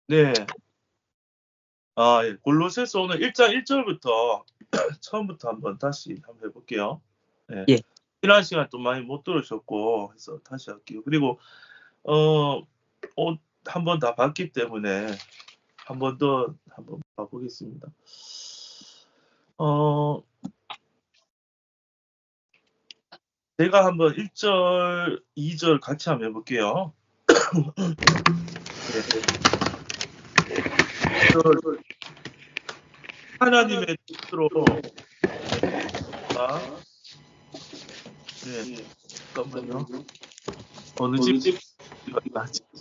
네. 예. 골로새서 오늘 1장 1절부터 처음부터 다시 한번 해볼게요. 예. 예. 지난 시간 또 많이 못 들으셨고 해서 다시 할게요. 그리고 한 번 다 봤기 때문에 한 번 더 한번 봐보겠습니다. 제가 한번 1절, 2절 같이 한번 해볼게요. 하나님의 뜻으로 잠깐만요. 어느 집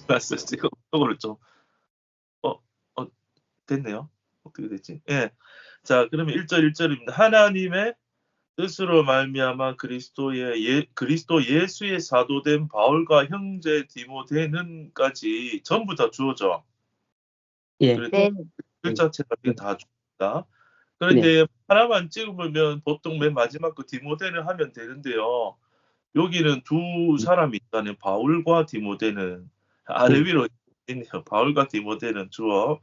갔어요. 제가 속으로 좀 됐네요. 어떻게 됐지? 예. 자, 그러면 1절 1절입니다. 하나님의 뜻으로 말미암아 그리스도 예수의 사도된 바울과 형제 디모데는까지 전부 다 주어져. 예. 네. 글자체가 다 줍니다. 그런데 하나만 찍으면 보통 맨 마지막 그 디모데는 하면 되는데요. 여기는 두 사람이 있다는 바울과 디모데는 아래 위로 있네요. 바울과 디모데는 주어.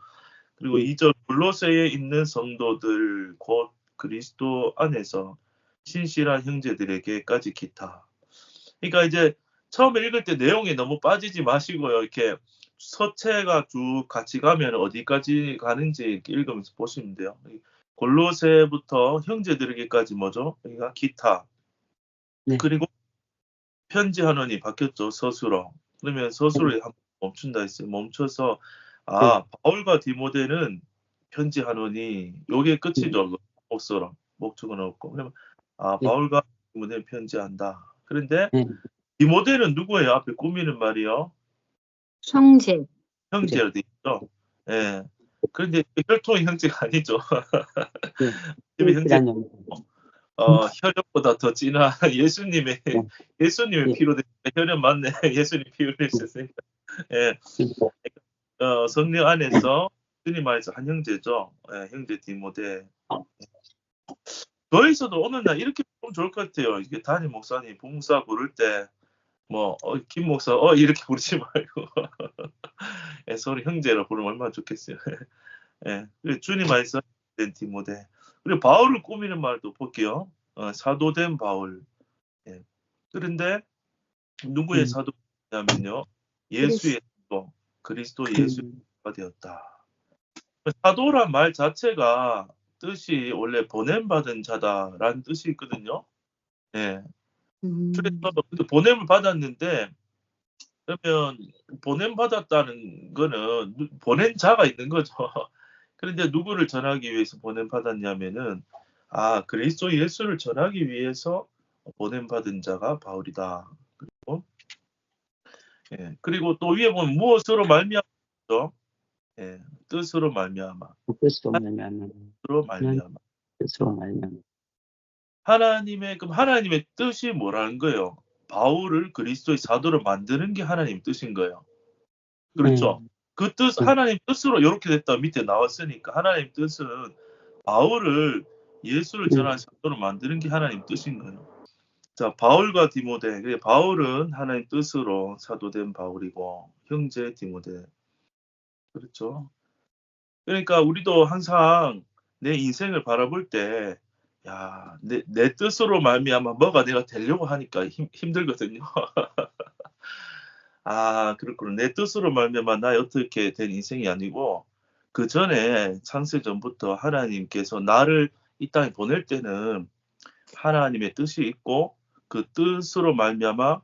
그리고 2절 골로새에 있는 성도들 곧 그리스도 안에서 신실한 형제들에게까지 기타. 그러니까 이제 처음에 읽을 때 내용에 너무 빠지지 마시고요. 이렇게 서체가 쭉 같이 가면 어디까지 가는지 이렇게 읽으면서 보시면 돼요. 골로새부터 형제들에게까지 뭐죠? 그러니까 기타. 네. 그리고 편지하노니 바뀌었죠. 서술어. 그러면 서술을 한번 멈춘다 했어요. 멈춰서 바울과 디모데는 편지하노니 요게 끝이죠. 목적은 없고. 그러면 바울과 디모데는 편지한다. 그런데 디모데는 누구예요? 앞에 꾸미는 말이요. 형제로 돼 있죠. 예. 그런데 혈통의 형제가 아니죠. 형제. 혈육보다 더 진한 예수님의 피로 된 혈육 맞네. 예수님 피 흘리셨으니까. 예. 성령 안에서 주님 안에서 한 형제죠. 예, 형제 디모데. 저에서도 어느 날 이렇게 보면 좋을 것 같아요. 이게 담임 목사님 봉사 부를 때 김 목사 이렇게 부르지 말고 예, 서로 형제로 부르면 얼마나 좋겠어요. 예. 주님 안에서 된 디모데. 그리고 바울을 꾸미는 말도 볼게요. 사도된 바울. 예. 그런데 누구의 사도냐면요. 예수의 사도, 그리스도 예수가 되었다. 사도란 말 자체가 뜻이 원래 보냄받은 자다라는 뜻이 있거든요. 예. 그래서 보냄을 받았는데 그러면 보냄받았다는 거는 보낸 자가 있는 거죠. 그런데 누구를 전하기 위해서 보냄받았냐면은 그리스도 예수를 전하기 위해서 보냄받은 자가 바울이다. 그리고 또 위에 보면 무엇으로 말미암았죠? 예, 뜻으로 말미암아. 하나님의 뜻이 뭐라는 거예요? 바울을 그리스도의 사도로 만드는 게 하나님 뜻인 거예요. 그렇죠? 그 뜻, 하나님 뜻으로 이렇게 됐다 밑에 나왔으니까 하나님 뜻은 바울을 예수를 전한 사도로 만드는 게 하나님 뜻인 거예요. 자, 바울과 디모데. 바울은 하나님 뜻으로 사도된 바울이고 형제 디모데. 그렇죠? 그러니까 우리도 항상 내 인생을 바라볼 때 내 뜻으로 말미암아 뭐가 내가 되려고 하니까 힘들거든요. 그렇구나. 내 뜻으로 말미암아 나 어떻게 된 인생이 아니고 그 전에 창세 전부터 하나님께서 나를 이 땅에 보낼 때는 하나님의 뜻이 있고 그 뜻으로 말미암아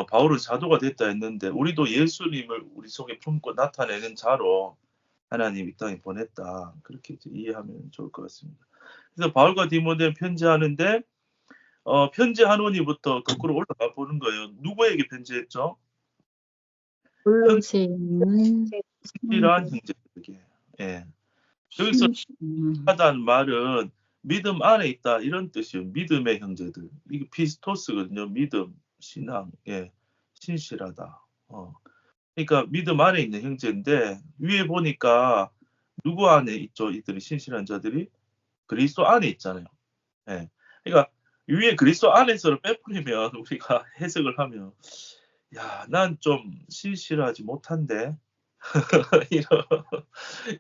바울은 사도가 됐다 했는데 우리도 예수님을 우리 속에 품고 나타내는 자로 하나님 이 땅에 보냈다. 그렇게 이해하면 좋을 것 같습니다. 그래서 바울과 디모데는 편지하는데 편지하노니부터 거꾸로 올라가 보는 거예요. 누구에게 편지했죠? 신실한 형제들에게. 예. 여기서 하다는 말은 믿음 안에 있다 이런 뜻이에요. 믿음의 형제들. 이게 피스토스거든요. 믿음, 신앙, 신실하다. 그러니까 믿음 안에 있는 형제인데 위에 보니까 누구 안에 있죠? 이들이 신실한 자들이 그리스도 안에 있잖아요. 예. 그러니까 위에 그리스도 안에서를 빼버리면 우리가 해석을 하면 난 좀 신실하지 못한데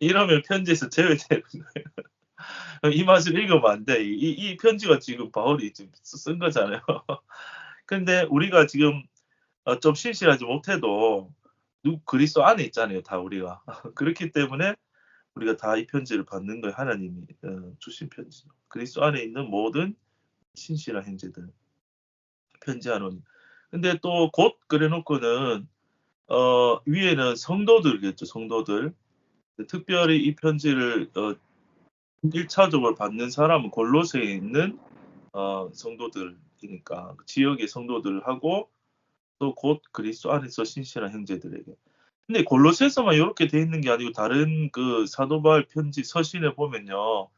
이러면 편지에서 제외되는 거예요. 이 맛을 읽으면 안 돼. 이 편지가 지금 바울이 지금 쓴 거잖아요. 근데 우리가 지금 좀 신실하지 못해도 그리스도 안에 있잖아요, 다 우리가. 그렇기 때문에 우리가 다 이 편지를 받는 거예요. 하나님이 주신 편지. 그리스도 안에 있는 모든 신실한 형제들 편지하노니. 근데 또 곧 그래놓고는 위에는 성도들겠죠, 성도들. 특별히 이 편지를 1차적으로 받는 사람은 골로새에 있는 성도들이니까 지역의 성도들하고 또 곧 그리스도 안에서 신실한 형제들에게. 근데 골로새서만 이렇게 돼 있는 게 아니고 다른 그 사도 바울 편지 서신에 보면요.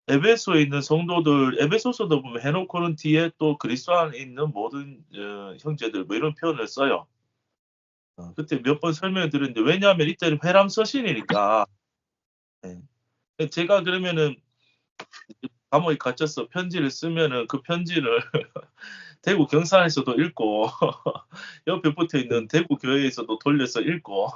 에베소에 있는 성도들, 에베소서도 보면 해놓고는 뒤에 또 그리스도 안에 있는 모든 형제들 뭐 이런 표현을 써요. 그때 몇 번 설명을 드렸는데 왜냐하면 이때는 회람 서신이니까. 네. 제가 그러면은 감옥에 갇혀서 편지를 쓰면은 그 편지를 대구 경산에서도 읽고 옆에 붙어 있는 대구 교회에서도 돌려서 읽고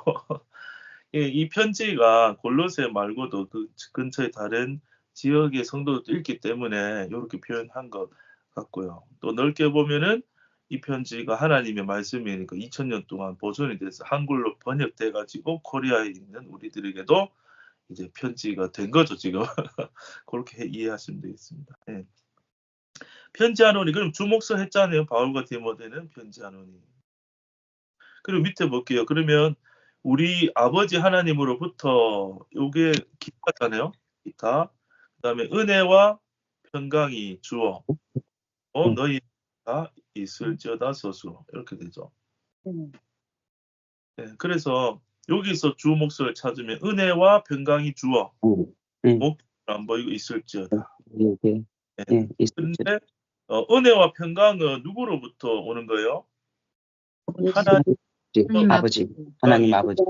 예, 이 편지가 골로새 말고도 그 근처의 다른 지역의 성도도 읽기 때문에 이렇게 표현한 것 같고요. 또 넓게 보면은 이 편지가 하나님의 말씀이니까 2000년 동안 보존이 돼서 한글로 번역돼 가지고 코리아에 있는 우리들에게도 이제 편지가 된 거죠, 지금. 그렇게 이해하시면 되겠습니다. 예. 편지하노니 그럼 주목서 했잖아요. 바울과 디모데는 편지하노니. 그리고 밑에 볼게요. 그러면 우리 아버지 하나님으로부터 요게 기타잖아요. 기타. 그다음에 은혜와 평강이 주어 너희가 있을지어다 서수 이렇게 되죠. 네, 그래서 여기서 주 목소리를 찾으면 은혜와 평강이 주어 목안 보이고 있을지어다. 네. 네. 그런데 은혜와 평강은 누구로부터 오는 거예요? 아버지, 하나님 아버지.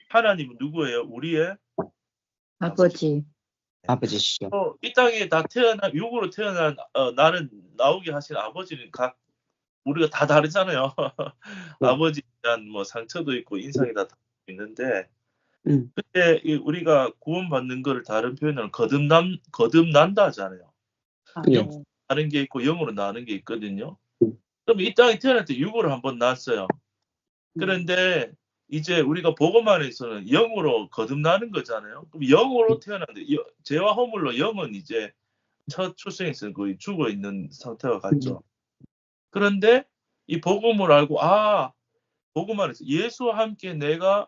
하나님은 누구예요? 우리의 아버지. 아버지시죠. 이 땅에 다 태어난 육으로 태어난 나를 나오게 하신 아버지는 각 우리가 다 다르잖아요. 아버지에 대한 뭐 상처도 있고 인상이 다 있는데 그때 우리가 구원받는 거를 다른 표현으로 거듭난다 하잖아요. 육 나는 게 있고 영으로 나는 게 있거든요. 그럼 이 땅에 태어날 때 육으로 한번 났어요. 그런데 이제 우리가 복음 안에서는 영으로 거듭나는 거잖아요. 그럼 영으로 태어났는데 죄와 허물로 영은 이제 첫 출생에서는 거의 죽어 있는 상태와 같죠. 그런데 이 복음을 알고 복음 안에서 예수와 함께 내가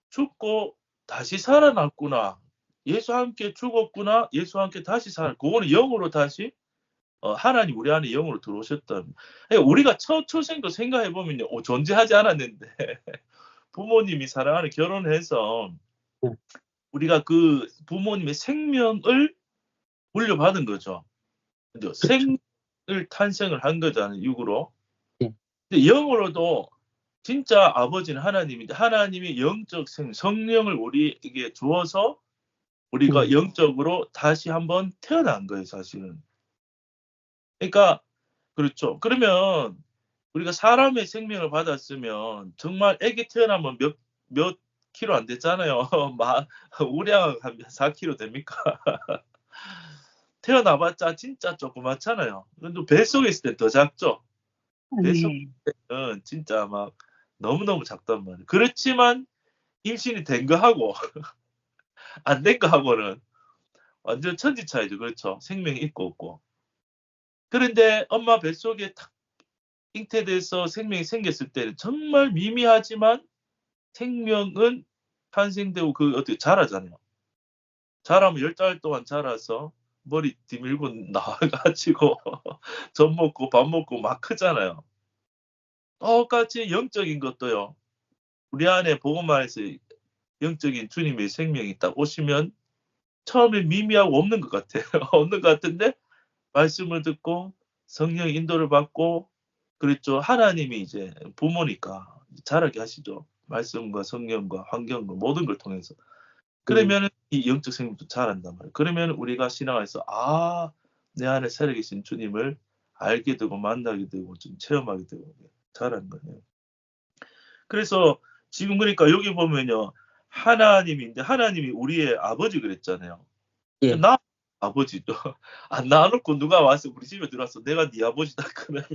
죽고 다시 살아났구나. 예수와 함께 죽었구나. 예수와 함께 다시 그거는 영으로 다시 하나님 우리 안에 영으로 들어오셨다. 그러니까 우리가 첫 출생도 생각해 보면요, 존재하지 않았는데 부모님이 사랑하는 결혼해서 우리가 그 부모님의 생명을 물려받은 거죠. 생을 탄생을 한 거잖아요, 육으로. 근데 영으로도 진짜 아버지는 하나님인데 하나님이 영적 성령을 우리에게 주어서 우리가 영적으로 다시 한번 태어난 거예요, 사실은. 그러니까 그렇죠. 그러면 우리가 사람의 생명을 받았으면 정말 아기 태어나면 몇 킬로 안 됐잖아요. 우량 한 4킬로 됩니까? 태어나봤자 진짜 조그맣잖아요. 근데 뱃속에 있을 때 더 작죠. 뱃속에 있을 때는 진짜 막 너무너무 작단 말이에요. 그렇지만 임신이 된 거하고 안 된 거하고는 완전 천지 차이죠. 그렇죠. 생명이 있고 없고. 그런데 엄마 뱃속에 탁 잉태돼서 생명이 생겼을 때는 정말 미미하지만 생명은 탄생되고 어떻게 자라잖아요. 자라면 10달 동안 자라서 머리 뒤밀고 나와가지고 젖 먹고 밥 먹고 막 크잖아요. 똑같이 영적인 것도요. 우리 안에 복음 안에서 영적인 주님의 생명이 딱 오시면 처음에 미미하고 없는 것 같아요. 없는 것 같은데 말씀을 듣고 성령의 인도를 받고 그랬죠. 하나님이 이제 부모니까 자라게 하시죠. 말씀과 성령과 환경과 모든 걸 통해서. 그러면 이 영적 생명도 자란단 말이에요. 그러면 우리가 신앙에서 내 안에 살아계신 주님을 알게 되고 만나게 되고 좀 체험하게 되고 자라는 거예요. 그래서 지금 그러니까 여기 보면요. 하나님인데 하나님이 우리의 아버지 그랬잖아요. 예. 나 아버지도 안 낳아놓고 누가 와서 우리 집에 들어와서 내가 네 아버지다 그러면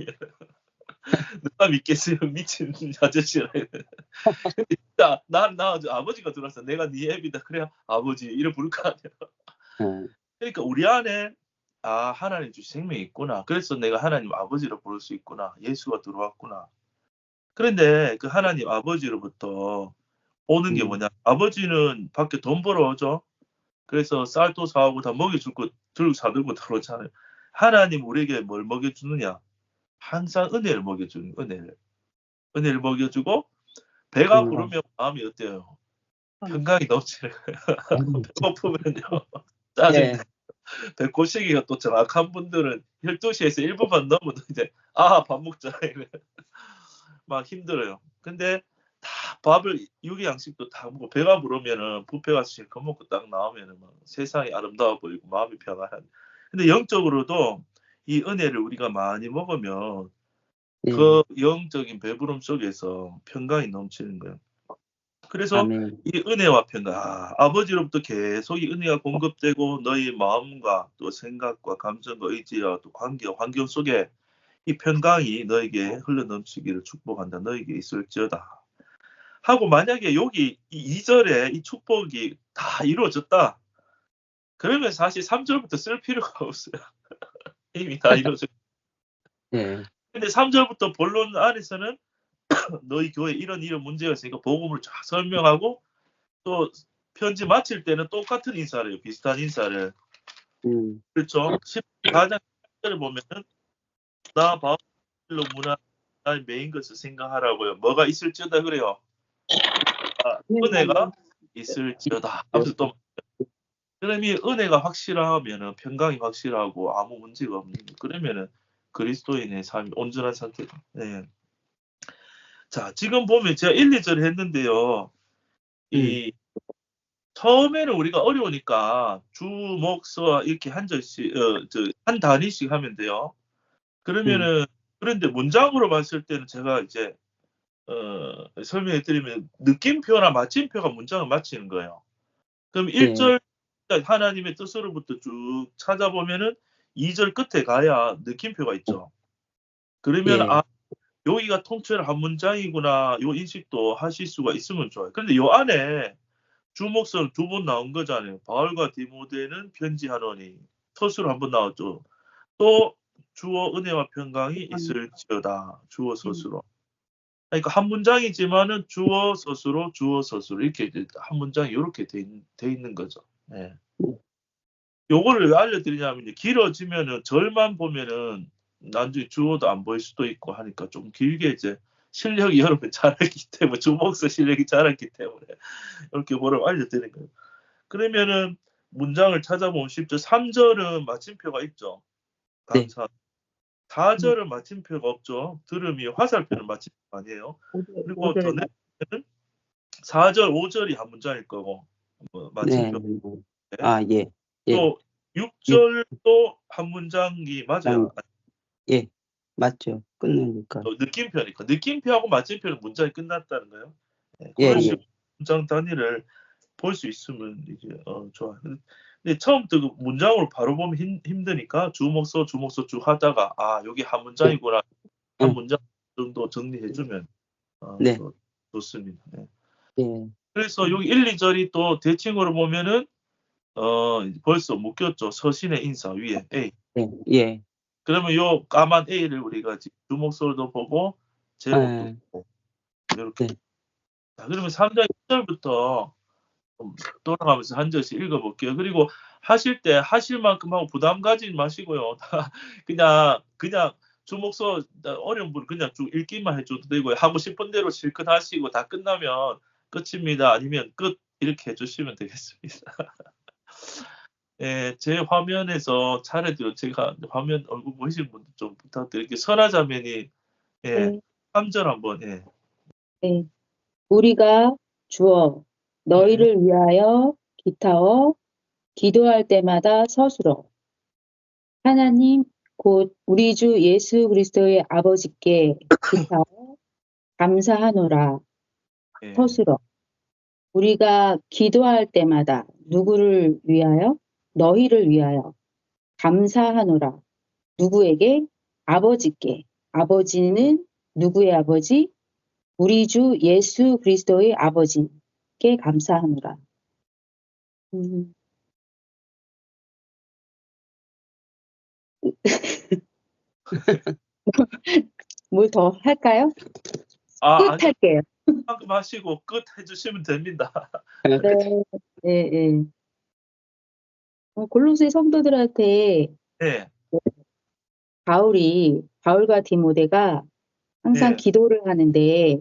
누가 믿겠어요? 미친 아저씨라. 근데 진짜 나 아버지가 들어와서 내가 네 애비다 그래야 아버지 이래 부를 거 아니야. 그러니까 우리 안에 하나님 주신 생명이 있구나. 그래서 내가 하나님 아버지로 부를 수 있구나. 예수가 들어왔구나. 그런데 그 하나님 아버지로부터 오는 게 뭐냐? 아버지는 밖에 돈 벌어 오죠. 그래서 쌀도 사오고 다 먹여줄 거 들고 사들고 들어오잖아요. 하나님 우리에게 뭘 먹여주느냐? 항상 은혜를 먹여주는 은혜를 먹여주고 배가 부르면 마음이 어때요? 평강이 넘치는 거예요. 배고프면요. 짜증. 예. 배꼽시계가 또 정확한 분들은 12시에서 1분만 넘어도 이제 밥 먹자 이래. 막 힘들어요. 근데 다 밥을 육의 양식도 다 먹고 배가 부르면은 뷔페 가서 실컷 먹고 딱 나오면은 막 세상이 아름다워 보이고 마음이 평안한. 근데 영적으로도 이 은혜를 우리가 많이 먹으면 예. 그 영적인 배부름 속에서 평강이 넘치는 거예요. 그래서 아멘. 이 은혜와 평강, 아버지로부터 계속 이 은혜가 공급되고 너희 마음과 또 생각과 감정과 의지와 또 관계와 환경 속에 이 평강이 너에게 흘러넘치기를 축복한다. 너에게 있을지어다. 하고 만약에 여기 이 2절에 이 축복이 다 이루어졌다. 그러면 사실 3절부터 쓸 필요가 없어요. 이미 다 이루어졌고. 예. 근데 3절부터 본론 안에서는 너희 교회 이런 문제가 있으니까 복음을 쫙 설명하고 또 편지 마칠 때는 똑같은 인사를 해요. 비슷한 인사를. 그렇죠. 14장 1절을 보면은 나 바울로 문화 나의 메인 것을 생각하라고요. 뭐가 있을지어다 그래요. 은혜가 있을지어다. 하면서 또 그러면 은혜가 확실하면은 평강이 확실하고 아무 문제가 없는 거예요. 그러면은 그리스도인의 삶이 온전한 상태죠. 네. 자, 지금 보면 제가 1, 2절 했는데요. 이 처음에는 우리가 어려우니까 주, 목, 서 이렇게 한 절씩 한 단위씩 하면 돼요. 그러면은 그런데 문장으로 봤을 때는 제가 이제 설명해 드리면 느낌표나 마침표가 문장을 마치는 거예요. 그럼 1절 하나님의 뜻으로부터 쭉 찾아보면은 2절 끝에 가야 느낌표가 있죠. 그러면 여기가 통째로 한 문장이구나 요 인식도 하실 수가 있으면 좋아요. 그런데 요 안에 주목설 2번 나온 거잖아요. 바울과 디모데는 편지하노니 서술로 한 번 나왔죠. 또 주어 은혜와 평강이 있을지어다. 주어 서술로. 그러니까 한 문장이지만은 주어 서술로 이렇게 이제 한 문장이 이렇게 돼 있는 거죠. 네. 요거를 왜 알려드리냐면 길어지면은 절만 보면은 나중에 주어도 안 보일 수도 있고 하니까 좀 길게 이제 실력이 여러분 잘했기 때문에 주목서 실력이 잘했기 때문에 이렇게 뭐라고 알려드리는 거예요. 그러면은 문장을 찾아보면 쉽죠. 3절은 마침표가 있죠. 감사. 4절은 마침표가 없죠. 들음이 화살표는 마침표가 아니에요. 그리고 더 내려면 4절, 5절이 한 문장일 거고 마침표. 예. 또 6절도 한 문장이 맞아요. 예. 맞죠. 끝나니까. 느낌표니까. 느낌표하고 마침표는 문장이 끝났다는 거예요. 네, 예, 그런 식으로 문장 단위를 볼 수 있으면 이제 좋아요. 근데 처음부터 그 문장으로 바로 보면 힘드니까 주목서 쭉 하다가 여기 한 문장이구나. 한 문장 정도 정리해 주면 좋습니다. 네. 그래서 여기 1, 2절이 또 대칭으로 보면은 벌써 묶였죠. 서신의 인사 위에 A. 예. 그러면 요 까만 A를 우리가 주목서도 보고 제목도 보고 이렇게. 자, 그러면 3장 1절부터 돌아가면서 한 절씩 읽어볼게요. 그리고 하실 때 하실 만큼 하고 부담 가지지 마시고요. 그냥 주목서 어려운 분 그냥 쭉 읽기만 해줘도 되고요. 하고 싶은 대로 실컷 하시고 다 끝나면 끝입니다. 아니면 끝 이렇게 해주시면 되겠습니다. 예, 제 화면에서 차례대로 제가 화면 얼굴 보이시는 분들 좀 부탁드릴게요. 선하자매니 3절 한번 우리가 주어 너희를 위하여 기타어 기도할 때마다 서술어 하나님 곧 우리 주 예수 그리스도의 아버지께 기타어 감사하노라. 예. 서술어. 우리가 기도할 때마다 누구를 위하여? 너희를 위하여 감사하노라. 누구에게? 아버지께. 아버지는 누구의 아버지? 우리 주 예수 그리스도의 아버지께 감사하노라. 뭘 더 할까요? 아니, 끝 할게요. 방금 하시고 끝 해주시면 됩니다. 네, 네, 네. 골로새 성도들한테 예, 바울과 디모데가 항상 예, 기도를 하는데,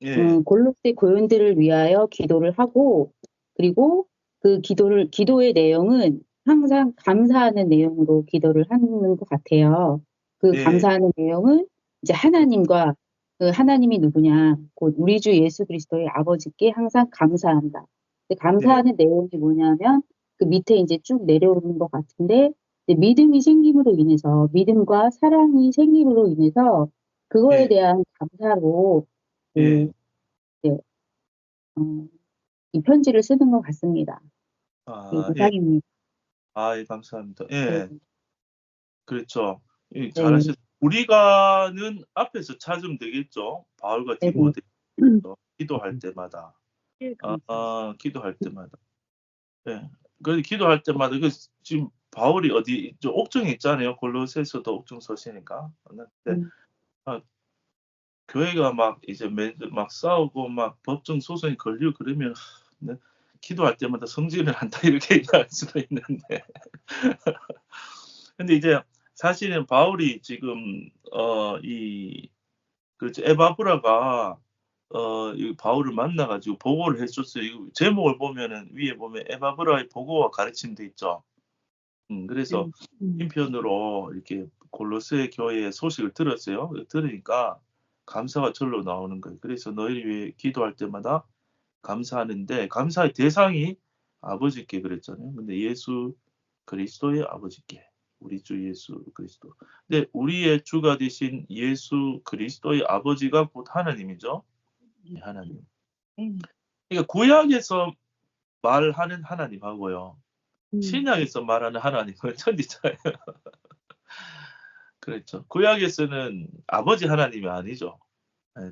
예, 골로새 교인들을 위하여 기도를 하고, 그리고 그 기도의 내용은 항상 감사하는 내용으로 기도를 하는 것 같아요. 그 예, 감사하는 내용은 이제 하나님과 그 하나님이 누구냐, 곧 우리 주 예수 그리스도의 아버지께 항상 감사한다. 근데 감사하는 내용이 뭐냐면 그 밑에 이제 쭉 내려오는 것 같은데, 이제 믿음이 생김으로 인해서, 믿음과 사랑이 생김으로 인해서 그거에 예, 대한 감사로 예. 그, 이제, 이 편지를 쓰는 것 같습니다. 아, 예, 이상입니다. 예, 감사합니다. 네, 예, 그렇죠. 예, 네, 잘하셨. 우리가는 앞에서 찾으면 되겠죠. 바울과 네, 디모데 네. 기도할 때마다, 감사합니다. 기도할 때마다. 예, 그 기도할 때마다 그 지금 바울이 어디 저 옥중에 있잖아요. 골로새서도 옥중 서시니까. 근데 교회가 막 이제 막 싸우고 막 법정 소송이 걸리고 그러면 네, 기도할 때마다 성질을 한다 이렇게 얘기할 수도 있는데 근데 이제 사실은 바울이 지금 이 그렇죠. 에바브라가 이 바울을 만나가지고 보고를 해줬어요. 이 제목을 보면은 위에 보면 에바브라의 보고와 가르침 돼 있죠. 그래서 인편으로 이렇게 골로새 교회의 소식을 들었어요. 들으니까 감사가 절로 나오는 거예요. 그래서 너희를 위해 기도할 때마다 감사하는데 감사의 대상이 아버지께 그랬잖아요. 근데 예수 그리스도의 아버지께 우리 주 예수 그리스도. 근데 우리의 주가 되신 예수 그리스도의 아버지가 곧 하나님이죠. 하나님. 그러니까 구약에서 말하는 하나님하고요. 신약에서 말하는 하나님은 천지차예요. 그렇죠. 구약에서는 아버지 하나님이 아니죠.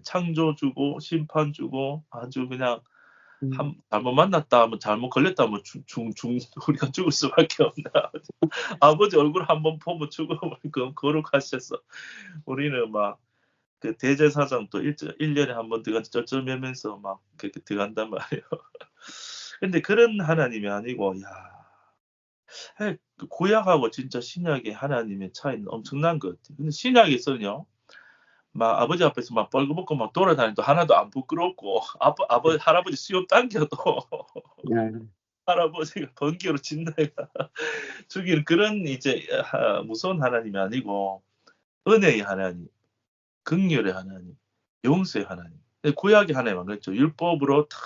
창조주고 심판주고 아주 그냥 잘못 만났다 하면 잘못 걸렸다 하면 우리가 죽을 수밖에 없나. 아버지 얼굴 한번 보면 죽어버리고 거룩하셔서 우리는 막 그 대제사장 또 1년에 한번 들어가서 쩔쩔매면서 막 그렇게 들어간단 말이에요. 근데 그런 하나님이 아니고 그 구약하고 진짜 신약의 하나님의 차이는 엄청난 것 같아요. 근데 신약에서는요. 막 아버지 앞에서 막 벌거벗고 막 돌아다니도 하나도 안 부끄럽고 할아버지 수염 당겨도 할아버지가 번개로 진다가 죽이는 그런 이제 무서운 하나님이 아니고 은혜의 하나님, 긍휼의 하나님, 용서의 하나님. 구약의 하나님은 그랬죠. 율법으로 다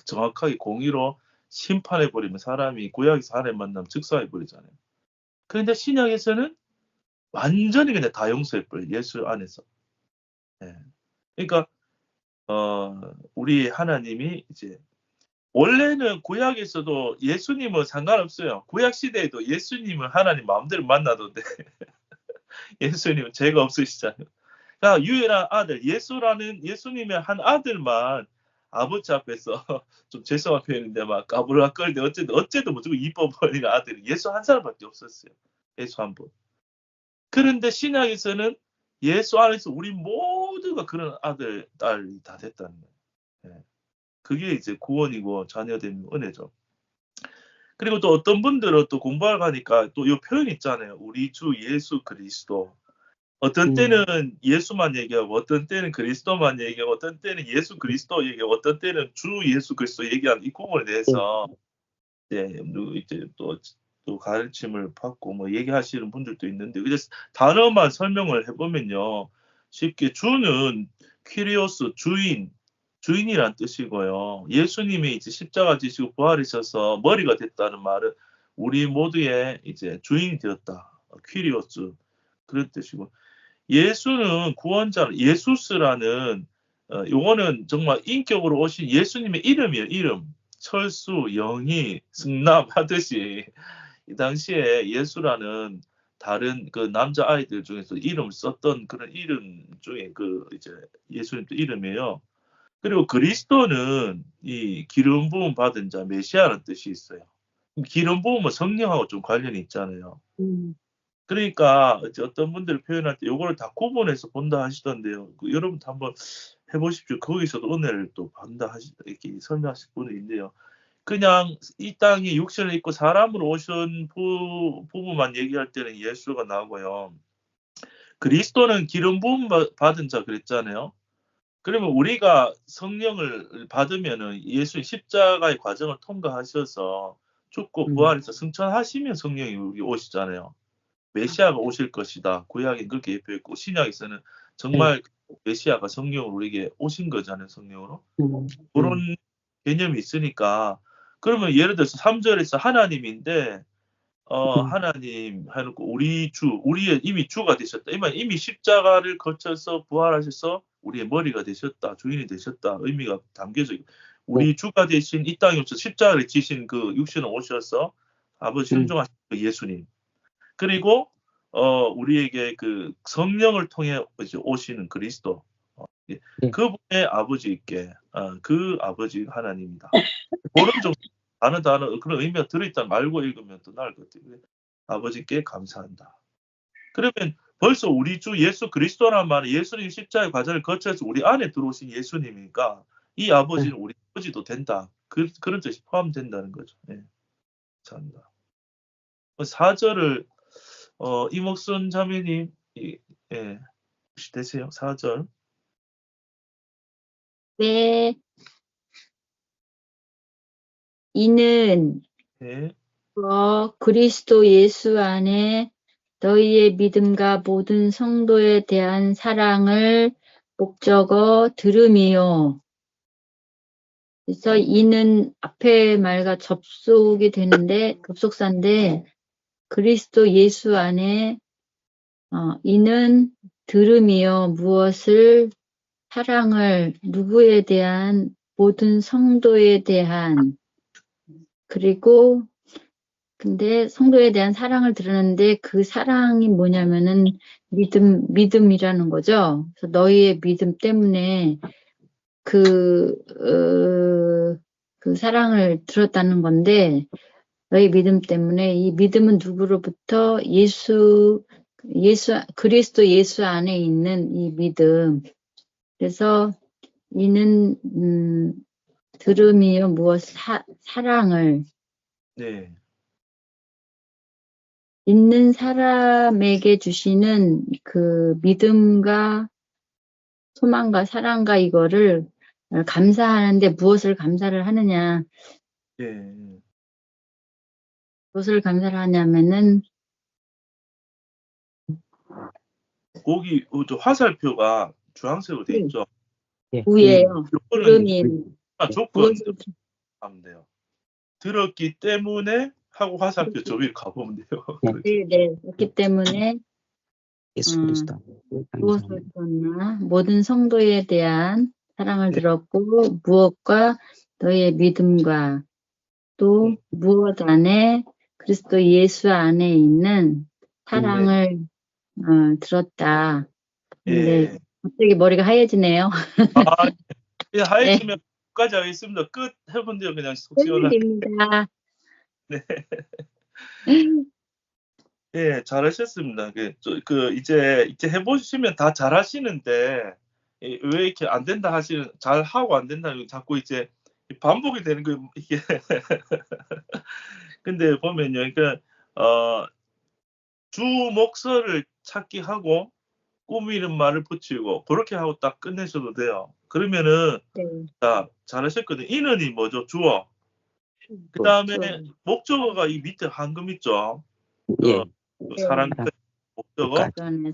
정확하게 공의로 심판해 버리면 사람이 구약에서 하나님 만나면 즉사해 버리잖아요. 그런데 신약에서는 완전히 그냥 다 용서해 버려요. 예수 안에서. 예. 그러니까 우리 하나님이 이제 원래는 구약에서도 예수님은 상관없어요. 구약 시대에도 예수님은 하나님 마음대로 만나던데 예수님은 죄가 없으시잖아요. 그러니까 유일한 아들 예수님의 한 아들만 아버지 앞에서 좀 죄송한 표현인데 막 까불락거리는데 어쨌든 무조건 이뻐 보이는 아들이 예수 한 사람밖에 없었어요. 예수 한 분. 그런데 신약에서는 예수 안에서 우리 모두가 그런 아들, 딸이 다 됐다는 거예요. 예. 그게 이제 구원이고 자녀된 은혜죠. 그리고 또 어떤 분들은 또 공부하러 가니까 또 이 표현 있잖아요. 우리 주 예수 그리스도. 어떤 때는 예수만 얘기하고 어떤 때는 그리스도만 얘기하고 어떤 때는 예수 그리스도 얘기하고 어떤 때는 주 예수 그리스도 얘기하는 이 구분에 대해서 이제 또 가르침을 받고 뭐 얘기하시는 분들도 있는데 그래서 단어만 설명을 해보면요. 쉽게 주는 퀴리오스 주인이란 뜻이고요. 예수님이 이제 십자가 지시고 부활하셔서 머리가 됐다는 말은 우리 모두의 이제 주인이 되었다. 퀴리오스 그런 뜻이고 예수는 구원자 예수스라는 요거는 정말 인격으로 오신 예수님의 이름이에요. 이름. 철수, 영희, 승남 하듯이 이 당시에 예수라는 다른 그 남자 아이들 중에서 이름 썼던 그런 이름 중에 그 이제 예수님도 이름이에요. 그리고 그리스도는 이 기름 부음 받은 자 메시아라는 뜻이 있어요. 기름 부음은 성령하고 좀 관련이 있잖아요. 그러니까 이제 어떤 분들 표현할 때 요거를 다 구분해서 본다 하시던데요. 여러분도 한번 해보십시오. 거기서도 은혜를 또 받는다 이렇게 설명하실 분이 있는데요. 그냥 이 땅에 육신을 입고 사람으로 오신 부분만 얘기할 때는 예수가 나오고요. 그리스도는 기름 부음 받은 자 그랬잖아요. 그러면 우리가 성령을 받으면은 예수의 십자가의 과정을 통과하셔서 죽고 부활해서 승천하시면 성령이 여기 오시잖아요. 메시아가 오실 것이다. 구약엔 그렇게 예표했고 있고 신약에서는 정말 메시아가 성령으로 우리에게 오신 거잖아요. 성령으로. 그런 개념이 있으니까 그러면 예를 들어서 3절에서 하나님인데 하나님 해놓고 우리의 이미 주가 되셨다. 이미 십자가를 거쳐서 부활하셔서 우리의 머리가 되셨다. 주인이 되셨다. 의미가 담겨져 있고 우리 주가 되신 이 땅에 오셔서 십자가를 지신 그 육신을 오셔서 아버지 순종하신 그 예수님. 그리고 우리에게 그 성령을 통해 오시는 그리스도. 그분의 아버지께 그 아버지 하나님이다. 그런 정도 단어 그런 의미가 들어있다는 걸 알고 읽으면 더 나을 것 같아요. 아버지께 감사한다. 그러면 벌써 우리 주 예수 그리스도란 말은 예수님 십자가의 과정을 거쳐서 우리 안에 들어오신 예수님이니까 이 아버지는 우리 아버지도 된다. 그런 뜻이 포함된다는 거죠. 네. 감사합니다. 4절을 이목순 자매님 혹시 되세요? 4절. 네. 이는 네. 그리스도 예수 안에 너희의 믿음과 모든 성도에 대한 사랑을 목적어 들음이요. 그래서 이는 앞에 말과 접속이 되는데 접속사인데 그리스도 예수 안에 이는 들음이요. 무엇을 사랑을 누구에 대한 모든 성도에 대한 그리고 근데 성도에 대한 사랑을 들었는데 그 사랑이 뭐냐면은 믿음이라는 거죠. 그래서 너희의 믿음 때문에 그 사랑을 들었다는 건데 너희 믿음 때문에 이 믿음은 누구로부터 그리스도 예수 안에 있는 이 믿음. 그래서 이는 들음이요 무엇 사랑을 네. 있는 사람에게 주시는 그 믿음과 소망과 사랑과 이거를 감사하는데 무엇을 감사를 하느냐? 예. 무엇을 감사를 하냐면은 거기 저 화살표가 주황색으로 돼 있죠. 위에요. 요거는 들음인 조건 하면 돼요. 들었기 때문에 하고 화살표 저 위로 가보면 돼요. 네. 그렇기 때문에 예수 그리스도 무엇을 들었나? 모든 성도에 대한 사랑을 들었고 무엇과 너희의 믿음과 또 무엇 안에 그리스도 예수 안에 있는 사랑을 들었다. 근데 갑자기 머리가 하얘지네요. 하얘지면 끝까지 하겠습니다. 끝 해본 데요 그냥 속 시원하게. 네. 예, 잘하셨습니다. 이제 해보시면 다 잘하시는데 왜 이렇게 안 된다 잘 하고 안 된다 자꾸 이제 반복이 되는 거 이게. 근데 보면요, 그러니까 주 목서를 찾기 하고 꾸미는 말을 붙이고 그렇게 하고 딱 끝내셔도 돼요. 그러면은 자 잘하셨거든요. 인은이 뭐죠? 주어. 그 다음에 목적어가 이 밑에 한금 있죠. 사랑 목적어.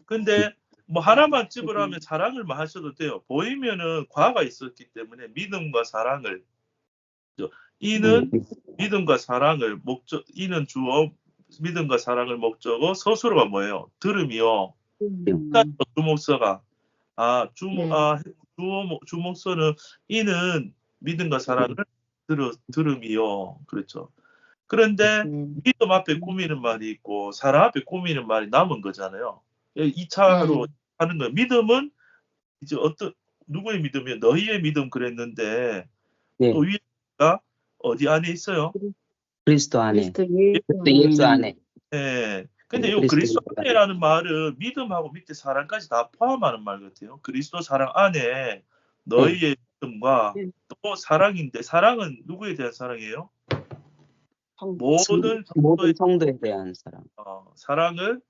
근데 뭐 하나만 집으라면 사랑을만 하셔도 돼요. 보이면은 과가 있었기 때문에 믿음과 사랑을 이는 믿음과 사랑을 이는 주어 믿음과 사랑을 목적어 서술어가 뭐예요? 들음이요. 주목서가 주목서는 이는 믿음과 사랑을 들음이요. 그렇죠. 그런데 믿음 앞에 꾸미는 말이 있고 사랑 앞에 꾸미는 말이 남은 거잖아요. 2차로 하는 거예요. 믿음은 이제 누구의 믿음이요? 너희의 믿음 그랬는데 네. 또 위가 어디 안에 있어요? 그리스도 안에. 그리스도 예수 안에. 네. 근데 이 그리스도 그리스도 안에라는 말은 믿음하고 밑에 사랑까지 다 포함하는 말 같아요. 그리스도 사랑 안에 너희의 믿음과 또 사랑인데 사랑은 누구에 대한 사랑이에요? 모든 성도에 대한 사랑. 사랑을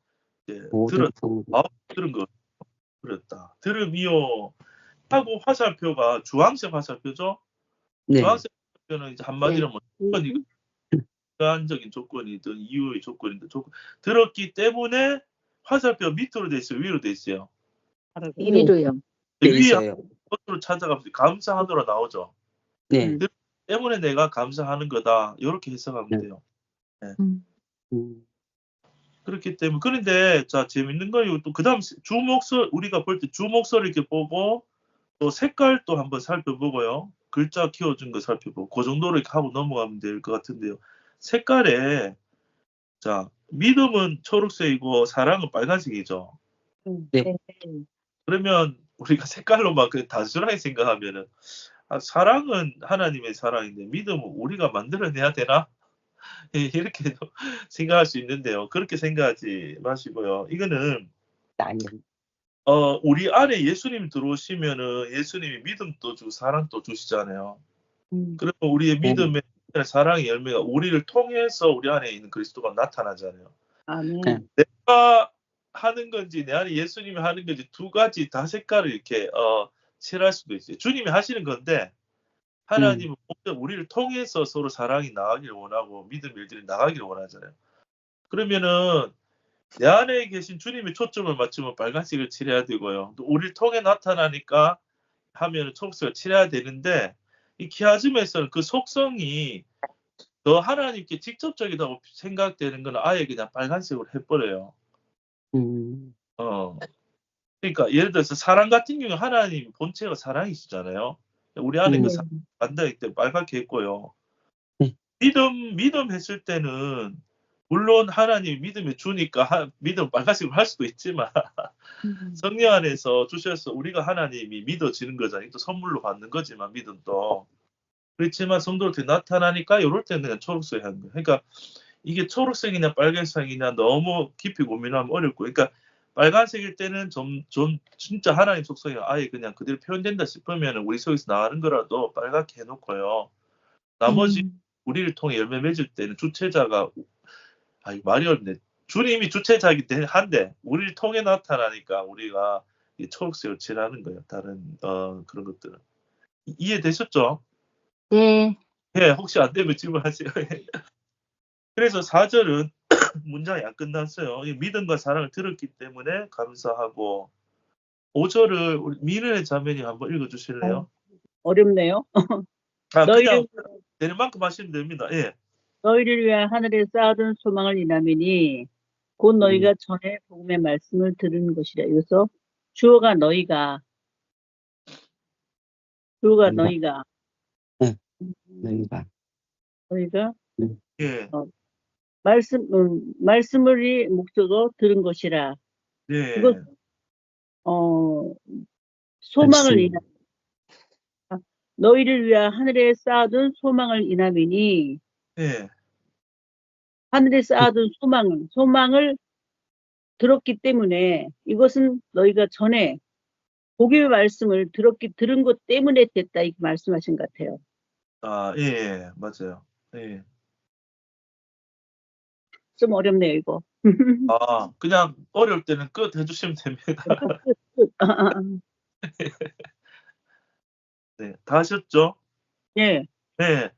이제 모든 성도. 들은 거 그랬다. 들음이요 하고 화살표가 주황색 화살표죠. 네. 주황색 화살표는 이제 한마디로 뭐 주관적인 조건이든 이유의 조건이든 들었기 때문에 화살표 밑으로 돼 있어요. 위로 돼 있어요. 위로요. 있어요. 위로 찾아가면서 감사하노라 나오죠. 네. 때문에 내가 감사하는 거다. 이렇게 해석하면 돼요. 네. 그렇기 때문에 그런데 자 재밌는 거예요. 또 그다음 주목서 우리가 볼 때 주목서를 이렇게 보고 또 색깔도 한번 살펴보고요. 글자 키워준 거 살펴보고 그 정도로 이렇게 하고 넘어가면 될 것 같은데요. 색깔에 자 믿음은 초록색이고 사랑은 빨간색이죠. 네. 그러면 우리가 색깔로만 그 단순하게 생각하면은 사랑은 하나님의 사랑인데 믿음은 우리가 만들어내야 되나? 이렇게 생각할 수 있는데요. 그렇게 생각하지 마시고요. 이거는 우리 안에 예수님 들어오시면은 예수님이 믿음도 주고 사랑도 주시잖아요. 그러면 우리의 믿음의 사랑의 열매가 우리를 통해서 우리 안에 있는 그리스도가 나타나잖아요. 아멘. 내가 하는 건지 내 안에 예수님이 하는 건지 두 가지 다 색깔을 이렇게 칠할 수도 있어요. 주님이 하시는 건데 하나님은 우리를 통해서 서로 사랑이 나가기를 원하고 믿음 일들이 나가기를 원하잖아요. 그러면은 내 안에 계신 주님의 초점을 맞추면 빨간색을 칠해야 되고요. 또 우리를 통해 나타나니까 하면은 초록색을 칠해야 되는데 이 키아즘에서는 그 속성이 더 하나님께 직접적이라고 생각되는 건 아예 그냥 빨간색으로 해버려요. 그러니까 예를 들어서 사랑 같은 경우 하나님 본체가 사랑이시잖아요. 우리 안에 그 사랑 만들기 때문에 빨갛게 했고요. 믿음 했을 때는 물론 하나님 믿음에 주니까 믿음 빨간색으로 할 수도 있지만 성령 안에서 주셔서 우리가 하나님이 믿어지는 거잖아요. 또 선물로 받는 거지만 믿음도 그렇지만 성도한테 나타나니까 이럴 때는 그냥 초록색이 하는 거예요. 그러니까 이게 초록색이냐 빨간색이냐 너무 깊이 고민하면 어렵고 그러니까 빨간색일 때는 좀 진짜 하나님 속성이 아예 그냥 그대로 표현된다 싶으면 우리 속에서 나가는 거라도 빨갛게 해놓고요. 나머지 우리를 통해 열매 맺을 때는 주체자가 말이 어렵네. 주님이 주체자이기 때문에 한데 우리를 통해 나타나니까 우리가 이 초록색을 칠하는 거예요. 다른 그런 것들은. 이해되셨죠? 네. 네, 혹시 안 되면 질문하세요. 그래서 4절은 문장이 안 끝났어요. 믿음과 사랑을 들었기 때문에 감사하고 5절을 우리 민은의 자매님 한번 읽어주실래요? 어렵네요. 그냥 되는 만큼 하시면 됩니다. 예. 너희를 위한 하늘에 쌓아둔 소망을 인하미니 곧 너희가 전에 복음의 말씀을 들은 것이라. 여기서 주어가 너희가 너희가. 예. 말씀을 목적으로 들은 것이라. 네. 이것 소망을 인하 너희를 위한 하늘에 쌓아둔 소망을 인하미니 네. 하늘에 쌓아둔 소망을 들었기 때문에 이것은 너희가 전에 복음의 말씀을 들은 것 때문에 됐다 이렇게 말씀하신 것 같아요. 예, 맞아요. 예. 좀 어렵네요, 이거. 그냥 어려울 때는 끝 해주시면 됩니다. 네, 다 하셨죠? 예. 네.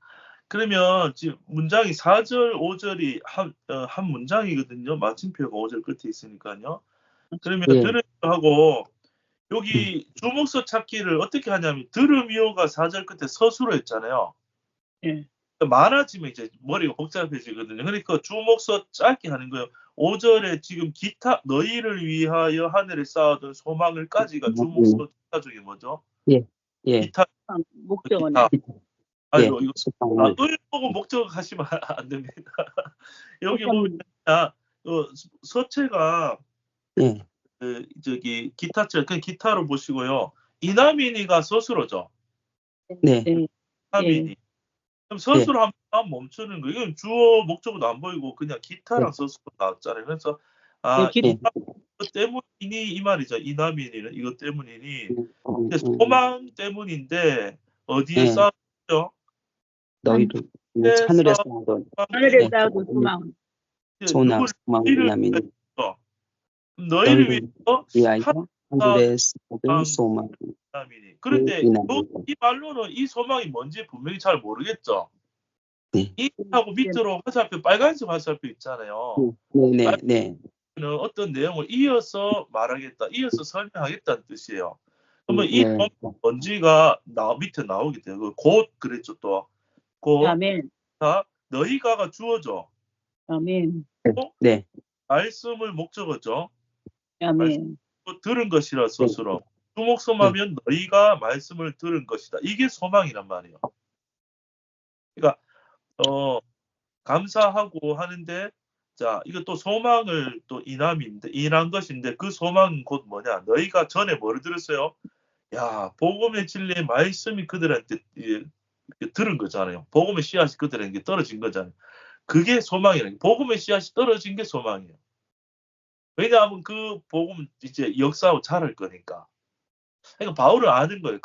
그러면 지금 문장이 4절, 5절이 한 문장이거든요. 마침표가 5절 끝에 있으니까요. 그러면 들으하고 여기 주목서 찾기를 어떻게 하냐면 들음이요가 4절 끝에 서술어 했잖아요. 예. 많아지면 이제 머리가 복잡해지거든요. 그러니까 주목서 짧게 하는 거예요. 5절에 지금 기타 너희를 위하여 하늘에 쌓아둔 소망을까지가 주목서 기타 중에 뭐죠? 예. 기타, 목적어는 기타. 아이고, 예. 이거, 소방을. 을 보고 목적 하시면 안 됩니다. 여기 소방. 보면, 서체가, 예. 저기, 기타처럼, 그냥 기타로 보시고요. 이나민이가 서술어죠. 네. 네. 이나민이. 그럼 서술 한번 멈추는 거. 이건 주어, 목적어도 안 보이고, 그냥 기타랑 서술 나왔잖아요. 그래서, 예. 이것 때문이니, 이 말이죠. 이나민이는 이것 때문이니. 근데 음. 소망 때문인데, 어디에 예. 쌓였죠? 너희도 하늘에 하늘에 쌓- 쌓아둔 네. 하늘에 쌓아둔 소망. 누구를 소망이라면 위해서, 너희를 위해서 위하여 하늘에 쌓아둔 소망. 이나민이. 그런데 이나민. 이 말로는 이 소망이 뭔지 분명히 잘 모르겠죠. 네. 이하고 밑으로 화살표, 빨간색 화살표 있잖아요. 네. 어떤 내용을 이어서 말하겠다, 이어서 설명하겠다는 뜻이에요. 그러면 이 네. 뭔지가 밑에 나오게 돼요. 곧 그랬죠 또. 곧 아멘. 너희가가 주어져. 아멘. 네. 말씀을 목적어죠. 아멘. 또 들은 것이라 스스로. 주목소마면 너희가 말씀을 들은 것이다. 이게 소망이란 말이에요. 그러니까 감사하고 하는데, 자, 이거 또 소망을 또 인한 것인데, 그 소망은 곧 뭐냐? 너희가 전에 뭐를 들었어요? 야, 복음의 진리의 말씀이 그들한테 들은 거잖아요. 복음의 씨앗이 그들에게 떨어진 거잖아요. 그게 소망이에요. 복음의 씨앗이 떨어진 게 소망이에요. 왜냐하면 그 복음 이제 역사하고 자랄 거니까. 그러니까 바울을 아는 거예요.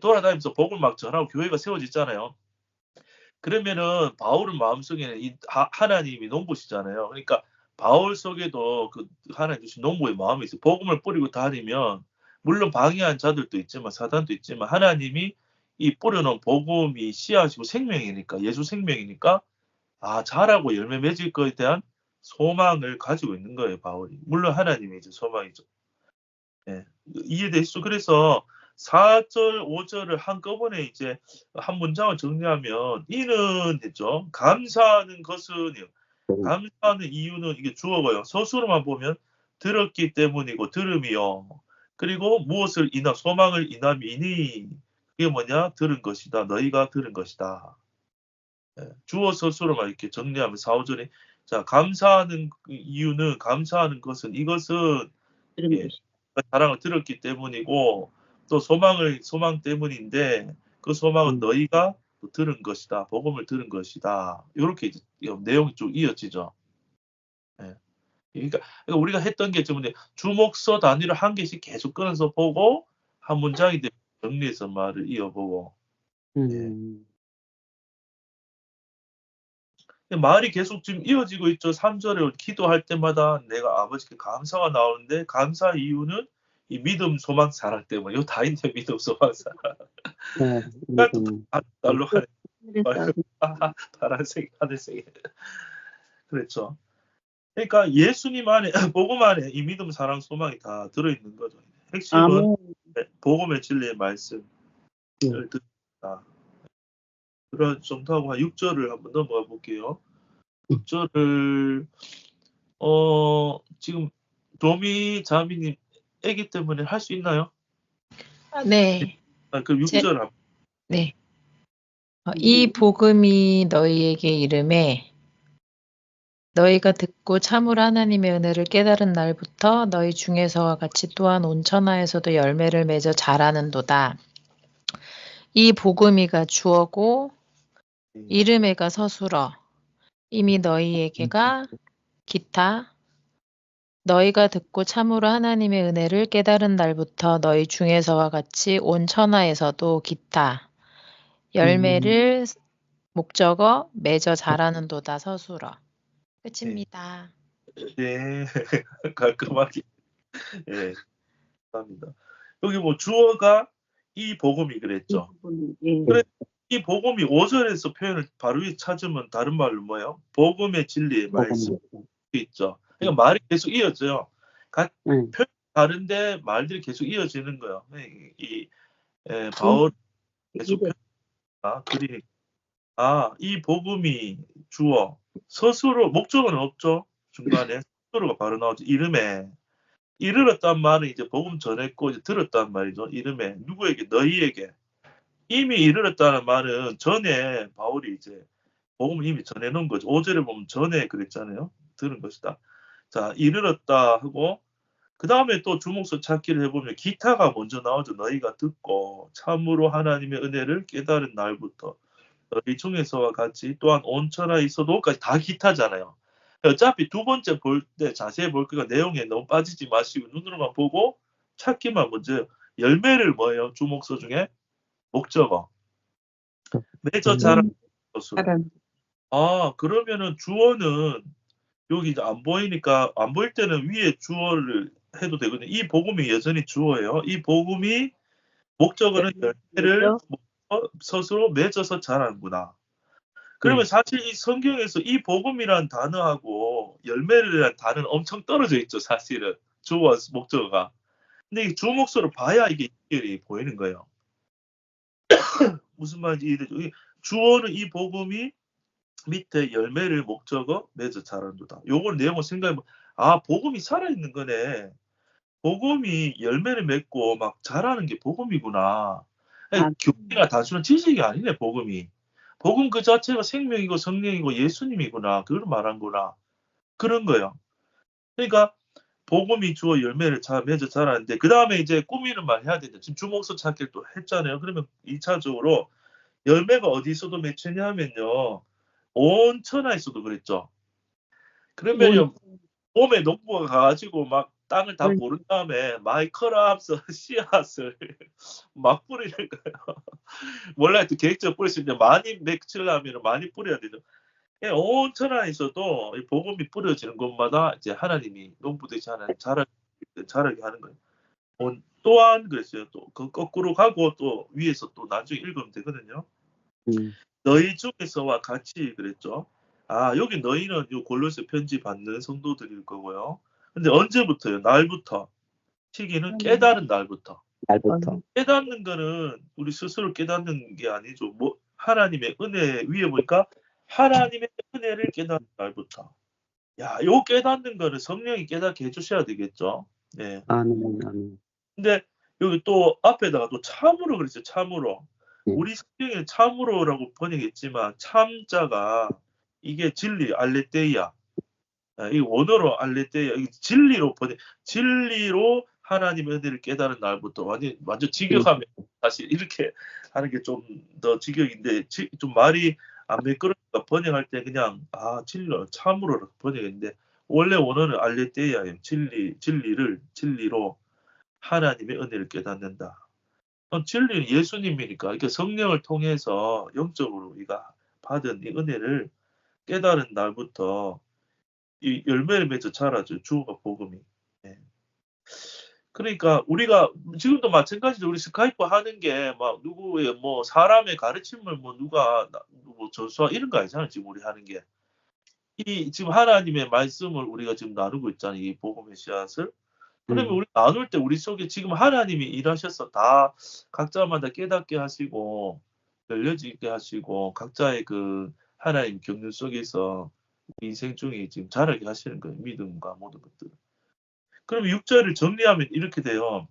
돌아다니면서 복음을 막 전하고 교회가 세워졌잖아요. 그러면은 바울은 마음속에는 하나님이 농부시잖아요. 그러니까 바울 속에도 그 하나님 주신 농부의 마음이 있어요. 복음을 뿌리고 다니면 물론 방해한 자들도 있지만 사단도 있지만 하나님이 이 뿌려놓은 복음이 씨앗이고 생명이니까, 예수 생명이니까 자라고 열매 맺을 것에 대한 소망을 가지고 있는 거예요, 바울이. 물론 하나님이 이제 소망이죠. 예. 이해되시죠? 그래서 4절, 5절을 한꺼번에 이제 한 문장을 정리하면 이는 됐죠. 감사하는 것은요. 감사하는 이유는 이게 주어가요. 서술로만 보면 들었기 때문이고 들음이요. 그리고 무엇을 소망을 인함이니 그게 뭐냐? 들은 것이다. 너희가 들은 것이다. 예. 주어 서술로만 이렇게 정리하면 4, 5절에 자, 감사하는 이유는 감사하는 것은 이것은 들은 예. 것이. 자랑을 들었기 때문이고 또 소망 때문인데 그 소망은 너희가 들은 것이다. 복음을 들은 것이다. 이렇게 이제 내용이 쭉 이어지죠. 예. 그러니까 우리가 했던 게 좀 주목서 단위로 한 개씩 계속 끊어서 보고 한 문장이 되면 정리해서 말을 이어보고 말이 계속 지금 이어지고 있죠. 3절에 기도할 때마다 내가 아버지께 감사가 나오는데 감사 이유는 이 믿음, 소망, 사랑 때문에 이거 다 있네. 믿음, 소망, 사랑. 달로 하네. 파란색, 하늘색. 그렇죠. 그러니까 예수님 안에 복음 안에 이 믿음, 사랑, 소망이 다 들어있는 거죠. 핵심은 복음의 진리의 말씀을 듣다. 그런 정도하고 한 6절을 한번 넘어가 볼게요. 6절을 지금 도미 자미님 애기 때문에 할 수 있나요? 네. 그 6절 네. 이 복음이 너희에게 이름에 너희가 듣고 참으로 하나님의 은혜를 깨달은 날부터 너희 중에서와 같이 또한 온 천하에서도 열매를 맺어 자라는도다. 이 복음이가 주어고 이름에가 서술어 이미 너희에게가 기타 너희가 듣고 참으로 하나님의 은혜를 깨달은 날부터 너희 중에서와 같이 온 천하에서도 기타 열매를 목적어 맺어 자라는도다 서술어. 끝입니다. 네. 깔끔하게. 예. 감사합니다. 여기 뭐 주어가 이 복음이 그랬죠. 그래, 이 복음이 5절에서 표현을 바로 위에 찾으면 다른 말로 뭐예요? 복음의 진리의 말씀 있죠. 그러니까 말이 계속 이어져요. 표현 다른데 말들이 계속 이어지는 거예요. 바울 계속 그리 이 복음이 주어 스스로 목적은 없죠. 중간에 스스로가 바로 나오죠. 이름에 이르렀단 말은 이제 복음 전했고 이제 들었단 말이죠. 이름에 누구에게? 너희에게. 이미 이르렀다는 말은 전에 바울이 이제 복음을 이미 전해놓은 거죠. 5절에 보면 전에 그랬잖아요. 들은 것이다. 자, 이르렀다 하고 그 다음에 또 주목서 찾기를 해보면 기타가 먼저 나오죠. 너희가 듣고 참으로 하나님의 은혜를 깨달은 날부터 너희 중에서와 같이 또한 온 천하에 있어도까지 다 기타잖아요. 어차피 두 번째 볼 때 자세히 볼 거니까 내용에 너무 빠지지 마시고 눈으로만 보고 찾기만 먼저 열매를 뭐예요? 주목서 중에 목적어. 맺어 자란 것으로. 아, 그러면은 주어는 여기 이제 안 보이니까 안 보일 때는 위에 주어를 해도 되거든요. 이 복음이 여전히 주어예요. 이 복음이 목적어는 열매를 스스로 맺어서 자라는구나. 그러면 사실 이 성경에서 이 복음이란 단어하고 열매를이란 단어는 엄청 떨어져 있죠. 사실은 주어 목적어가. 근데 이 주목서로 봐야 이게 연결이 보이는 거예요. 무슨 말인지 이해되죠? 주어는 이 복음이 밑에 열매를 목적어 맺어 자란도다. 요걸 내용을 생각해보면 아 복음이 살아있는 거네. 복음이 열매를 맺고 막 자라는 게 복음이구나. 교리가 단순한 지식이 아니네 복음이. 복음 그 자체가 생명이고 성령이고 예수님이구나. 그걸 말한 거나 그런 거예요. 그러니까 복음이 주어 열매를 맺어 자라는데 그 다음에 이제 꾸미는 말 해야 되죠. 지금 주목서 찾기를 또 했잖아요. 그러면 2차적으로 열매가 어디 있어도 맺히냐 하면요. 온 천하에 있어도 그랬죠. 그러면요. 몸에 농부가 가가지고 막 땅을 다 고른 다음에 마이크로합스 씨앗을 막 뿌리는 거예요. 원래 또 계획적으로 뿌릴 수 있는데 많이 맺히려면 많이 뿌려야 되죠. 온 천하에 있어도 이 복음이 뿌려지는 곳마다 이제 하나님이 농부듯이 하나님 자라게 하는 거예요. 또한 그랬어요. 또 그 거꾸로 가고 또 위에서 또 나중에 읽으면 되거든요. 너희 중에서와 같이 그랬죠. 아 여기 너희는 요 골로새 편지 받는 성도들일 거고요. 근데 언제부터요? 날부터. 시기는 깨달은 날부터. 깨닫는 거는 우리 스스로 깨닫는 게 아니죠. 뭐 하나님의 은혜 위에 보니까 하나님의 은혜를 깨닫는 날부터. 야, 요 깨닫는 거는 성령이 깨닫게 해주셔야 되겠죠. 네. 아멘. 근데 여기 또 앞에다가 또 참으로 그랬어요. 참으로. 우리 성경에 참으로라고 번역했지만 참자가 이게 진리 알레테이아. 이 원어로 알레테이아. 이 진리로 진리로 하나님의 은혜를 깨달은 날부터 완전 직역하면 사실 이렇게 하는 게 좀 더 직역인데 좀 말이 안 매끄러우니까 번역할 때 그냥 진리로 참으로 번역했는데 원래 원어는 알레테이아예요. 진리로 하나님의 은혜를 깨닫는다. 진리는 예수님이니까 이렇게 성령을 통해서 영적으로 우리가 받은 이 은혜를 깨달은 날부터 이 열매를 맺어 자라죠. 주어가 복음이. 네. 그러니까 우리가 지금도 마찬가지로 우리 스카이프 하는 게 막 누구의 뭐 사람의 가르침을 뭐 누가 뭐 전수하 이런 거 아니잖아요. 지금 우리 하는 게. 이 지금 하나님의 말씀을 우리가 지금 나누고 있잖아요. 이 복음의 씨앗을. 그러면 우리 나눌 때 우리 속에 지금 하나님이 일하셔서 다 각자마다 깨닫게 하시고 열려지게 하시고 각자의 그 하나님 경륜 속에서 인생 중에 지금 자라게 하시는 거예요. 믿음과 모든 것들. 그럼 6절을 정리하면 이렇게 돼요.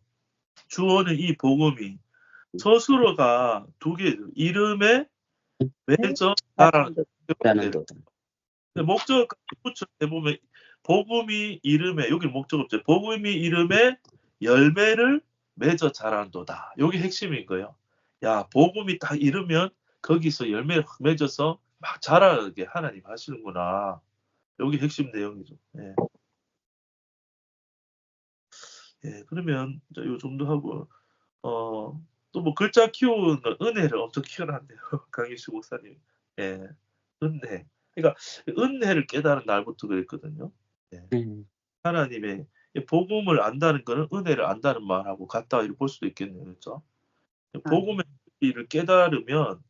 주어는 이 복음이 스스로가 두 개죠. 이름에 맺어 자라는 것. 목적까지 붙여보면 복음이 이름에 여기 목적 없죠. 복음이 이름에 열매를 맺어 자란도다. 여기 핵심인 거예요. 야 복음이 딱 이르면 거기서 열매를 맺어서 막 자라게 하나님 하시는구나. 여기 핵심 내용이죠. 예. 예, 그러면 요 정도 하고 또 뭐 글자 키우는 은혜를 엄청 키워놨네요. 강희수 목사님. 예, 은혜. 그러니까 은혜를 깨달은 날부터 그랬거든요. 예. 하나님의 복음을 안다는 거는 은혜를 안다는 말하고 같다 이렇게 볼 수도 있겠네요. 그렇죠? 복음의 의미를 깨달으면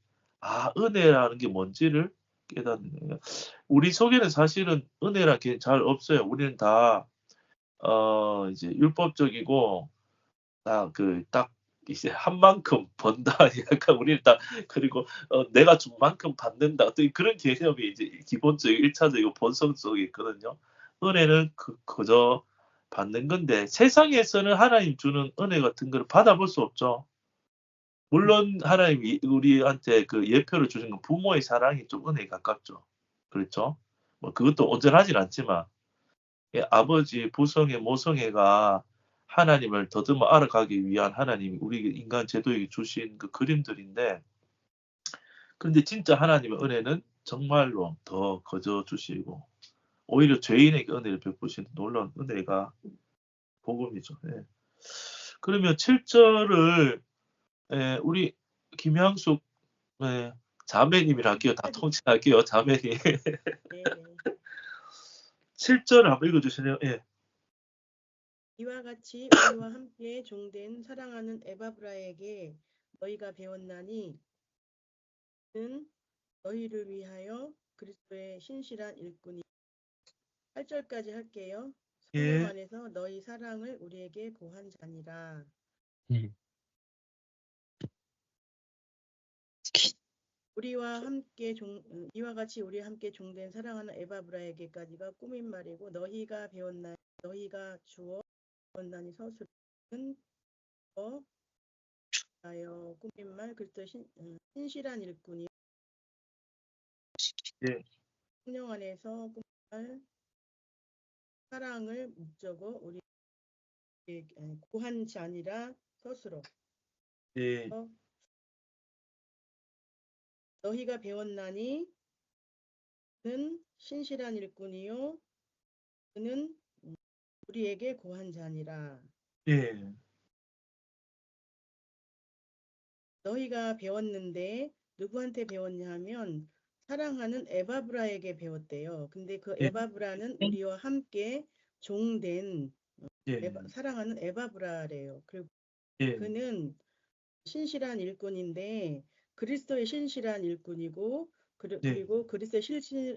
은혜라는 게 뭔지를 깨닫는 거예요. 우리 속에는 사실은 은혜라는 게 잘 없어요. 우리는 다 이제 율법적이고 딱 이제 한 만큼 번다. 약간 우리는 딱 그리고 내가 준 만큼 받는다. 어떤 그런 개념이 이제 기본적이고 1차적이고 본성적이 있거든요. 은혜는 그저 받는 건데 세상에서는 하나님 주는 은혜 같은 걸 받아볼 수 없죠. 물론 하나님이 우리한테 그 예표를 주신 건 부모의 사랑이 좀 은혜에 가깝죠. 그렇죠? 뭐 그것도 온전하진 않지만 아버지 부성애 모성애가 하나님을 더듬어 알아가기 위한 하나님이 우리 인간 제도에게 주신 그 그림들인데 그런데 진짜 하나님의 은혜는 정말로 더 거저 주시고 오히려 죄인에게 은혜를 베푸시는 놀라운 은혜가 복음이죠. 예. 그러면 7절을 우리 김향숙 자매님이라 할게요. 다 통칭할게요. 자매님. 네. 7절을 한번 읽어주시네요. 예. 이와 같이 우리와 함께 종된 사랑하는 에바브라에게 너희가 배웠나니 는 너희를 위하여 그리스도의 신실한 일꾼이 8절까지 할게요. 성령 예. 안에서 너희 사랑을 우리에게 고한 자니라. 네. 이와 같이 우리와 함께 종된 사랑하는 에바브라에게까지가 꾸민 말이고 너희가 배웠나니 너희가 주어 배웠나니 서술은 하여 꾸민 말 그리스도 신실한 일꾼이 예. 성령 안에서 꾸민 말 사랑을 목적어 우리 고한 자니라 서술어. 예. 너희가 배웠나니 그는 신실한 일꾼이요 그는 우리에게 고한 자니라. 예. 너희가 배웠는데 누구한테 배웠냐 하면 사랑하는 에바브라에게 배웠대요. 근데 그 예. 에바브라는 우리와 함께 종된 예. 사랑하는 에바브라래요. 그리고 예. 그는 신실한 일꾼인데 그리스도의 신실한 일꾼이고 그리고 그리스도의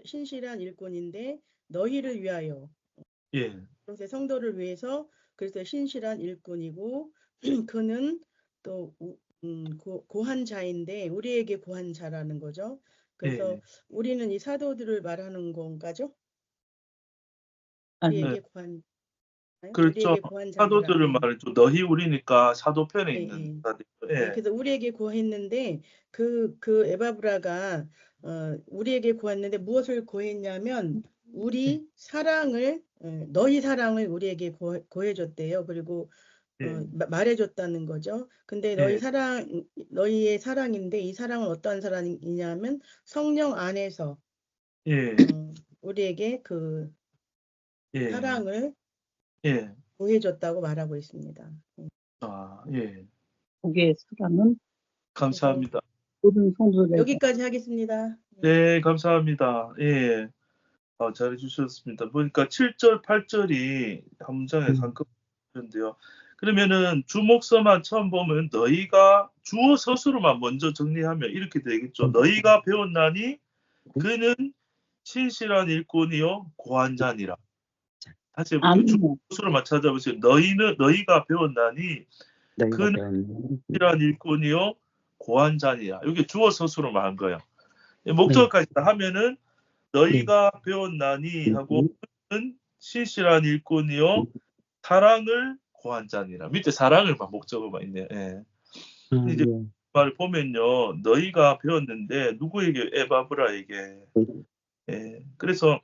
신실한 일꾼인데 너희를 위하여 예. 그래서 성도를 위해서 그리스도의 신실한 일꾼이고 그는 또 고한 자인데 우리에게 고한 자라는 거죠. 그래서 예. 우리는 이 사도들을 말하는 건가죠? 아니, 우리에게 고한 그렇죠. 우리에게 고한 사도들을 자니라. 말했죠. 너희 우리니까 사도편에 예, 있는 예. 사도죠. 네, 예. 그래서 우리에게 고했는데 그 에바브라가 우리에게 고했는데 무엇을 고했냐면 우리 사랑을 너희 사랑을 우리에게 고해줬대요. 그리고 예. 말해줬다는 거죠. 근데 예. 너희의 사랑인데 이 사랑은 어떠한 사랑이냐면 성령 안에서 예. 우리에게 그 예. 사랑을 예. 고해줬다고 말하고 있습니다. 아, 예. 그게 사랑은 감사합니다. 모든 성도들에게 여기까지 하겠습니다. 네, 감사합니다. 예. 잘해주셨습니다. 보니까 7절, 8절이 한 문장에서 한꺼번인데요. 그러면은 주목서만 처음 보면 너희가 주어 서술로만 먼저 정리하면 이렇게 되겠죠. 너희가 배웠나니 그는 신실한 일꾼이요 고한 자니라. 다시 아멘. 주어 서술로만 찾아보세요. 너희가 배웠나니 너희가 그는 배웠나니 신실한 일꾼이요 고한 자니라. 이게 주어 서술로만 한 거예요. 목적까지 다 하면은 너희가 배웠나니 하고 그는 신실한 일꾼이요 사랑을 고한 자니라. 밑에 사랑을만 목적어만 있네요. 예. 이제 말을 보면요, 너희가 배웠는데 누구에게? 에바브라에게. 예. 그래서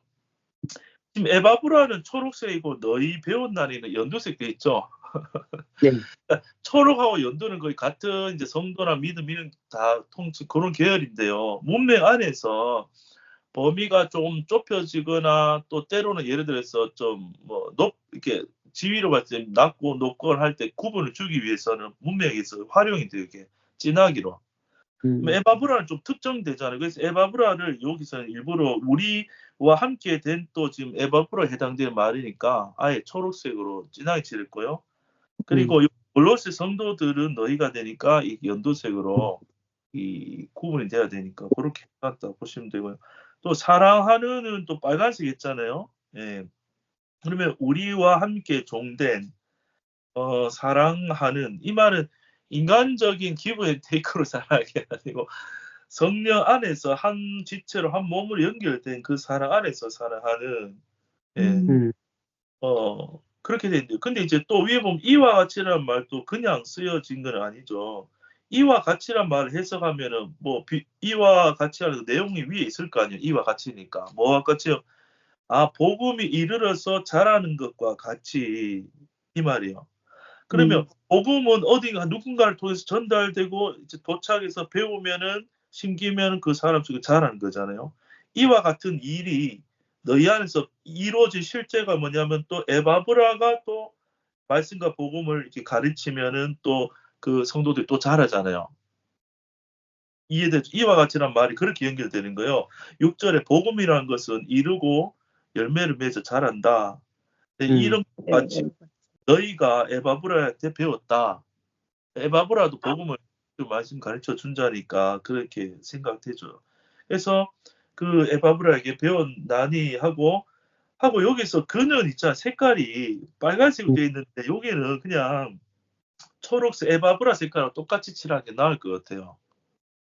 지금 에바브라는 초록색이고 너희 배웠나니는 연두색 돼 있죠. 네. 초록하고 연두는 거의 같은 이제 성도나 믿음이는 다 통치 그런 계열인데요. 문맥 안에서 범위가 좀 좁혀지거나 또 때로는 예를 들어서 좀 뭐 이렇게 지위로 봤을 때 낮고 높고 할 때 구분을 주기 위해서는 문맥에서 활용이 되게 진하기로. 에바브라는 좀 특정되잖아요. 그래서 에바브라를 여기서는 일부러 우리와 함께 된 또 지금 에바브라에 해당되는 말이니까 아예 초록색으로 진하게 칠했고요. 그리고 골로새 성도들은 너희가 되니까 이 연두색으로 이 구분이 돼야 되니까 그렇게 해놨다 보시면 되고요. 또 사랑하는은 또 빨간색 있잖아요. 예. 그러면 우리와 함께 종된 사랑하는 이 말은 인간적인 기브 앤 테이크로 사랑하는 게 아니고 성령 안에서 한 지체로 한 몸으로 연결된 그 사랑 안에서 사랑하는 그렇게 돼 있는데, 근데 이제 또 위에 보면 이와 같이라는 말도 그냥 쓰여진 건 아니죠. 이와 같이란 말을 해석하면은 뭐 이와 같이라는 내용이 위에 있을 거 아니에요. 이와 같이니까 뭐와 같이요? 아, 복음이 이르러서 자라는 것과 같이, 이 말이에요. 그러면 복음은 어딘가 누군가를 통해서 전달되고 이제 도착해서 배우면은 심기면 그 사람 속에 자라는 거잖아요. 이와 같은 일이 너희 안에서 이루어진 실제가 뭐냐면 또 에바브라가 또 말씀과 복음을 이렇게 가르치면은 또 그 성도들이 또 자라잖아요. 이해되죠? 이와 같이란 말이 그렇게 연결되는 거예요. 6절에 복음이라는 것은 이루고 열매를 맺어 자란다. 이런 것 같이 너희가 에바브라한테 배웠다. 에바브라도 복음을 그 말씀 가르쳐 준 자니까 그렇게 생각되죠. 그래서 그 에바브라에게 배웠나니 하고 여기서 그는 있잖아, 색깔이 빨간색으로 되어 있는데 여기는 그냥 초록색 에바브라 색깔하고 똑같이 칠하는 게 나을 것 같아요.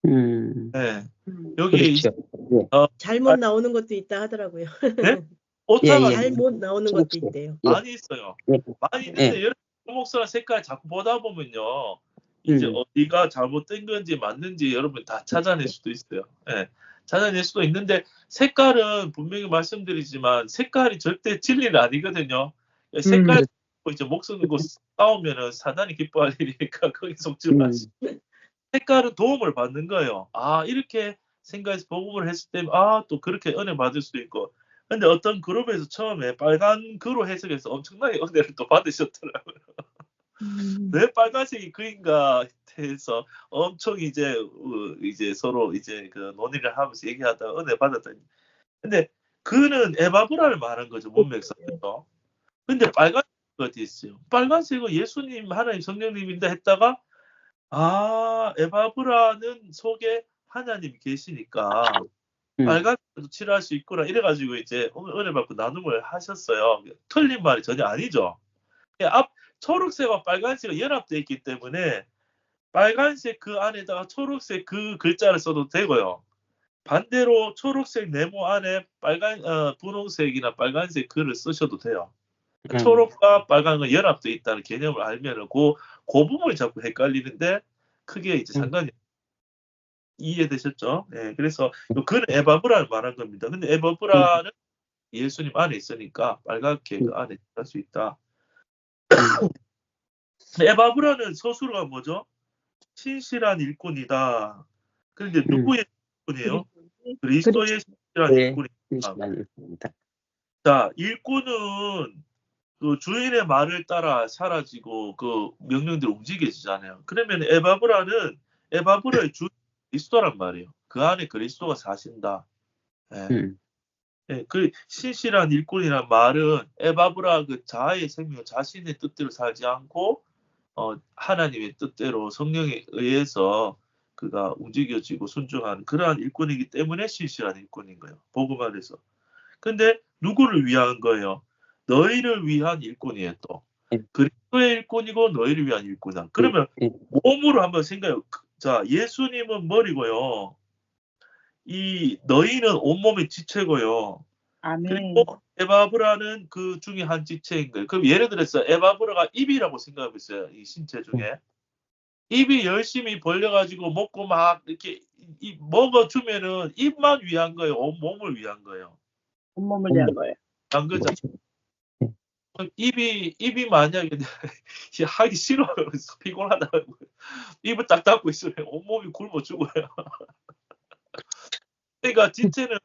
네. 여기 그렇죠. 잘못 나오는 것도 있다 하더라고요. 네? 오타가 예. 잘못 나오는 것도 있대요. 많이 있어요. 많이 있는데 여러분 목소리 색깔 자꾸 보다 보면요. 이제 어디가 잘못된 건지 맞는지 여러분 다 찾아낼 수도 있어요. 예. 찾아낼 수도 있는데 색깔은 분명히 말씀드리지만 색깔이 절대 진리는 아니거든요. 색깔 이제 목 쓰는 거 싸우면은 사단이 기뻐할 일이니까 거기 속지 마시고 색깔은 도움을 받는 거예요. 아, 이렇게 생각해서 복음을 했을 때 또 그렇게 은혜 받을 수도 있고. 근데 어떤 그룹에서 처음에 빨간 그로 해석해서 엄청나게 은혜를 또 받으셨더라고요. 왜 빨간색이 그인가 해서 엄청 이제 서로 이제 그 논의를 하면서 얘기하다가 은혜 받았더니, 근데 그는 에바브라를 말한 거죠, 문맥상에서. 근데 빨간색이 어디 있어요? 빨간색은 예수님, 하나님, 성령님인다 했다가 에바브라는 속에 하나님이 계시니까 빨간색도 칠할 수 있구나 이래가지고 이제 은혜 받고 나눔을 하셨어요. 틀린 말이 전혀 아니죠. 초록색과 빨간색이 연합되어 있기 때문에 빨간색 그 안에다가 초록색 그 글자를 써도 되고요. 반대로 초록색 네모 안에 분홍색이나 빨간색 글을 쓰셔도 돼요. 초록과 빨간은 연합되어 있다는 개념을 알면은 그 부분이 자꾸 헷갈리는데 크게 이제 상관이 이해되셨죠? 네, 그래서 그는 에바브라를 말한 겁니다. 근데 에바브라는 예수님 안에 있으니까 빨갛게 그 안에 들어갈 수 있다. 에바브라는 서술어가 뭐죠? 신실한 일꾼이다. 그런데 누구의 일꾼이에요? 그리스도의 신실한 일꾼이다. 자, 일꾼은 그 주인의 말을 따라 사라지고 그 명령대로 움직여지잖아요. 그러면 에바브라의 주 그리스도란 말이에요. 그 안에 그리스도가 사신다. 그 신실한 일꾼이란 말은 에바브라 그 자아의 생명, 자신의 뜻대로 살지 않고 하나님의 뜻대로 성령에 의해서 그가 움직여지고 순종하는 그러한 일꾼이기 때문에 신실한 일꾼인 거예요. 복음 안에서. 근데 누구를 위한 거예요? 너희를 위한 일꾼이에요. 또 그리스도의 일꾼이고 너희를 위한 일꾼이다. 그러면 몸으로 한번 생각해요. 자, 예수님은 머리고요. 이 너희는 온몸의 지체고요. 아멘. 그리고 에바브라는 그 중에 한 지체인 거예요. 그럼 예를 들어서 에바브라가 입이라고 생각하고 있어요. 이 신체 중에. 입이 열심히 벌려가지고 먹고 막 이렇게 먹어주면은 입만 위한 거예요. 온몸을 위한 거예요. 온몸을 위한 거예요. 안 그죠? 입이 만약에 하기 싫어요. 피곤하다고 입을 딱 닫고 있으면 온몸이 굶어 죽어요. 그러니까 지체는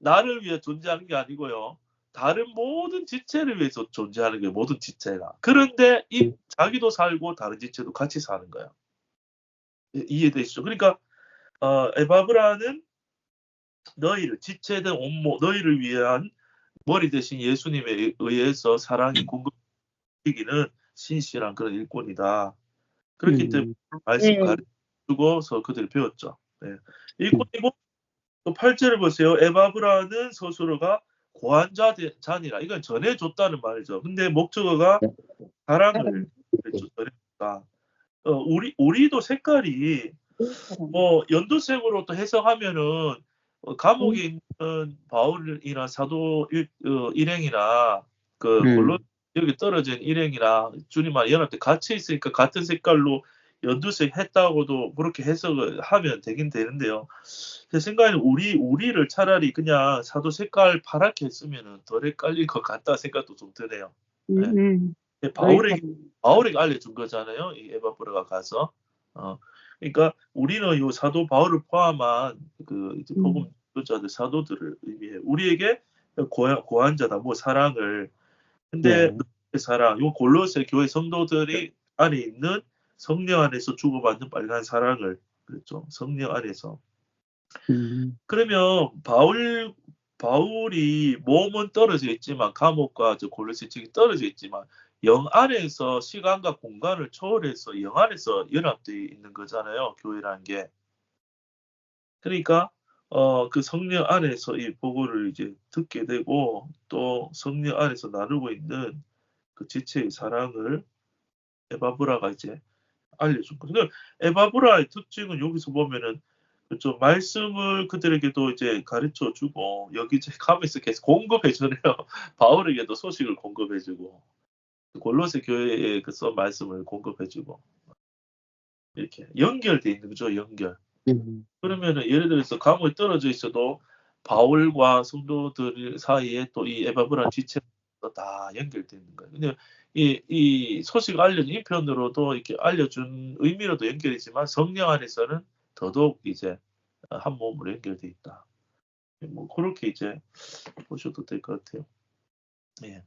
나를 위해 존재하는 게 아니고요. 다른 모든 지체를 위해서 존재하는 게 모든 지체가. 그런데 자기도 살고 다른 지체도 같이 사는 거야. 이해되시죠? 그러니까 에바브라는 너희를 지체된 온몸, 너희를 위한 머리 대신 예수님에 의해서 사랑이 공급되기는 신실한 그런 일꾼이다. 그렇기 때문에 말씀 가르쳐주고서 그들이 배웠죠. 네. 일꾼이고 또 8절을 보세요. 에바브라는 서술어가 고한 자니라. 이건 전해줬다는 말이죠. 근데 목적어가 사랑을 전해줬다. 우리도 색깔이 뭐 연두색으로 또 해석하면은 감옥에 있는 바울이나 사도 일행이나 그 여기 떨어진 일행이랑 주님과 연합돼 같이 있으니까 같은 색깔로 연두색 했다고도 그렇게 해석을 하면 되긴 되는데요. 제 생각에는 우리를 차라리 그냥 사도 색깔 파랗게 했으면은 덜 헷갈릴 것 같다 생각도 좀 드네요. 네. 바울에게 알려준 거잖아요. 이 에바브라가 가서. 그러니까 우리는 요 사도 바울을 포함한 그 이제 복음 전도자들 사도들을 의미해. 우리에게 고한자다. 뭐 사랑을. 근데 네. 사랑, 요 골로새 교회 성도들이 안에 있는 성령 안에서 주고받는 빨간 사랑을 그랬죠. 성령 안에서. 그러면 바울이 몸은 떨어져 있지만 감옥과 저 골로새 측이 떨어져 있지만 영 안에서 시간과 공간을 초월해서 영 안에서 연합되어 있는 거잖아요. 교회라는 게. 그러니까 그 성령 안에서 이 복음을 이제 듣게 되고 또 성령 안에서 나누고 있는 그 지체의 사랑을 에바브라가 이제 알려준 거죠. 그러니까 에바브라의 특징은 여기서 보면은 좀 말씀을 그들에게도 이제 가르쳐 주고 여기저기 가면서 계속 공급해 주네요. 바울에게도 소식을 공급해 주고 골로새 교회에 그 써 말씀을 공급해 주고 이렇게 연결돼 있는 거죠. 연결. 그러면은 예를 들어서 감옥에 떨어져 있어도 바울과 성도들 사이에 또 이 에바브라 지체가 다 연결돼 있는 거예요. 근데 이 소식을 알려준 이 편으로도 이렇게 알려준 의미로도 연결이지만 성령 안에서는 더더욱 이제 한 몸으로 연결돼 있다. 뭐 그렇게 이제 보셔도 될 것 같아요. 예.